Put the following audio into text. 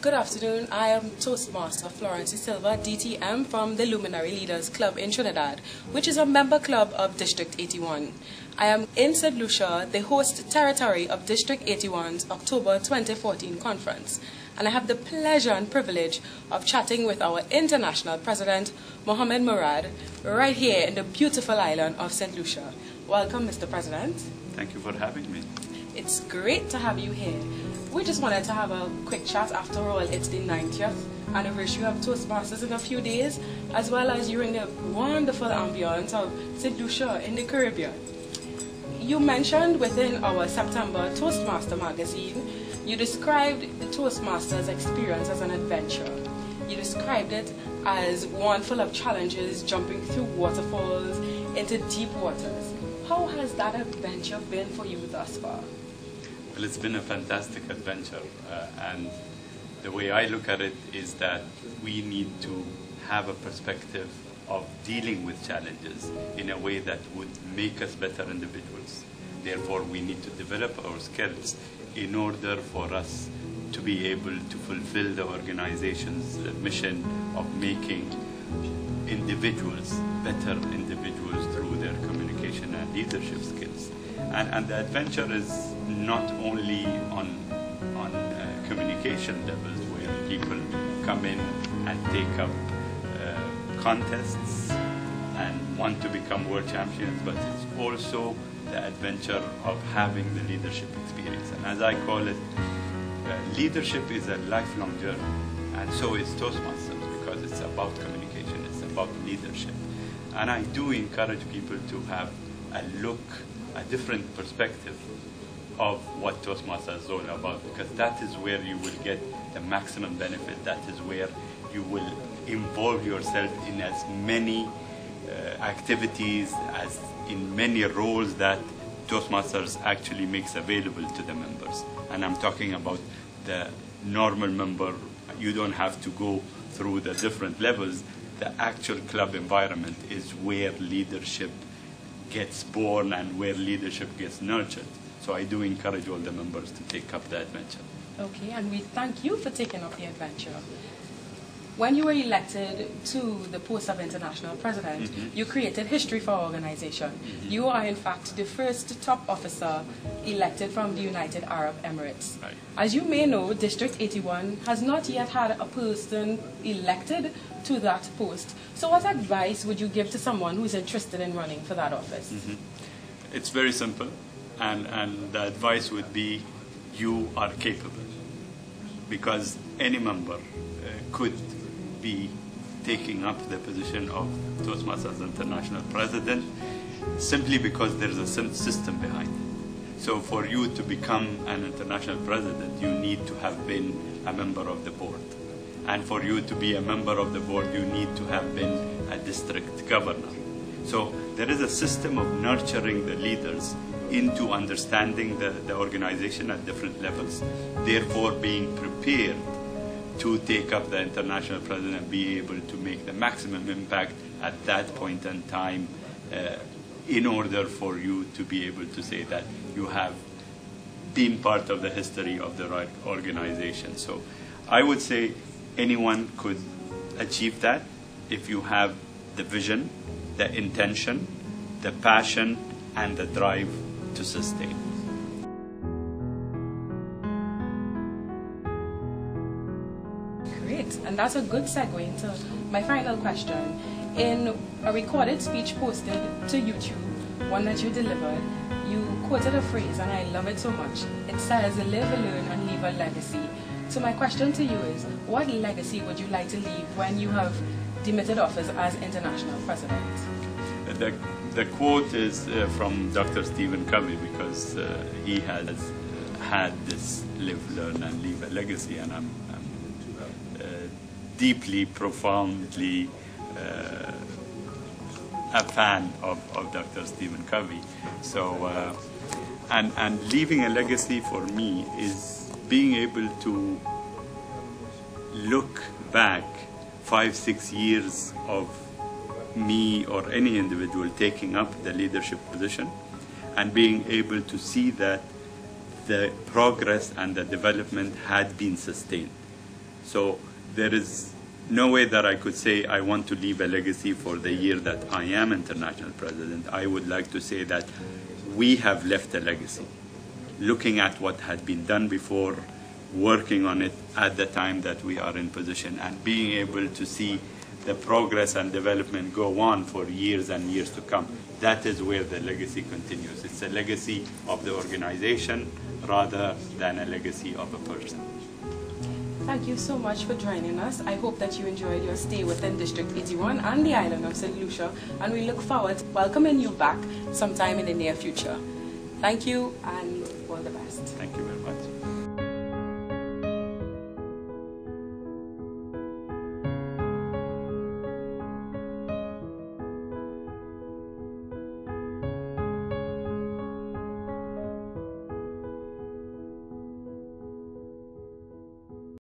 Good afternoon, I am Toastmaster Florence Silva, DTM from the Luminary Leaders Club in Trinidad, which is a member club of District 81. I am in St. Lucia, the host territory of District 81's October 2014 conference, and I have the pleasure and privilege of chatting with our international president, Mohammed Murad, right here in the beautiful island of St. Lucia. Welcome, Mr. President. Thank you for having me. It's great to have you here. We just wanted to have a quick chat. After all, it's the 90th anniversary of Toastmasters in a few days, as well as you're in the wonderful ambience of St. Lucia in the Caribbean. You mentioned within our September Toastmaster magazine, you described the Toastmasters experience as an adventure. You described it as one full of challenges, jumping through waterfalls into deep waters. How has that adventure been for you thus far? Well, it's been a fantastic adventure, and the way I look at it is that we need to have a perspective of dealing with challenges in a way that would make us better individuals. Therefore, we need to develop our skills in order for us to be able to fulfill the organization's mission of making individuals better individuals through their communication and leadership skills. And the adventure is not only on communication levels where people come in and take up contests and want to become world champions, but it's also the adventure of having the leadership experience. And as I call it, leadership is a lifelong journey, and so is Toastmasters, because it's about communication, it's about leadership. And I do encourage people to have a different perspective of what Toastmasters is all about, because that is where you will get the maximum benefit. That is where you will involve yourself in as many activities, as in many roles that Toastmasters actually makes available to the members. And I'm talking about the normal member. You don't have to go through the different levels. The actual club environment is where leadership gets born and where leadership gets nurtured. So I do encourage all the members to take up the adventure. Okay, and we thank you for taking up the adventure. When you were elected to the post of international president, you created history for our organization. You are, in fact, the first top officer elected from the United Arab Emirates. Right. As you may know, District 81 has not yet had a person elected to that post. So what advice would you give to someone who is interested in running for that office? It's very simple, and the advice would be you are capable, because any member could be taking up the position of Toastmasters International President simply because there is a system behind it. So for you to become an international president, you need to have been a member of the board. And for you to be a member of the board, you need to have been a district governor. So there is a system of nurturing the leaders into understanding the organization at different levels, therefore being prepared to take up the international president and be able to make the maximum impact at that point in time in order for you to be able to say that you have been part of the history of the right organization. So I would say anyone could achieve that if you have the vision, the intention, the passion, and the drive to sustain. Great, and that's a good segue into my final question. In a recorded speech posted to YouTube, one that you delivered, you quoted a phrase, and I love it so much. It says, live, learn, and leave a legacy. So my question to you is, what legacy would you like to leave when you have demitted office as international president? The quote is from Dr. Stephen Covey, because he has had this live, learn, and leave a legacy, and I'm deeply, profoundly a fan of Dr. Stephen Covey. So, and leaving a legacy for me is being able to look back 5-6 years of me or any individual taking up the leadership position and being able to see that the progress and the development had been sustained. So there is no way that I could say I want to leave a legacy for the year that I am international president. I would like to say that we have left a legacy, looking at what had been done before, working on it at the time that we are in position, and being able to see the progress and development go on for years and years to come. That is where the legacy continues. It's a legacy of the organization rather than a legacy of a person. Thank you so much for joining us. I hope that you enjoyed your stay within District 81 and the island of St. Lucia, and we look forward to welcoming you back sometime in the near future. Thank you and all the best. Thank you very much.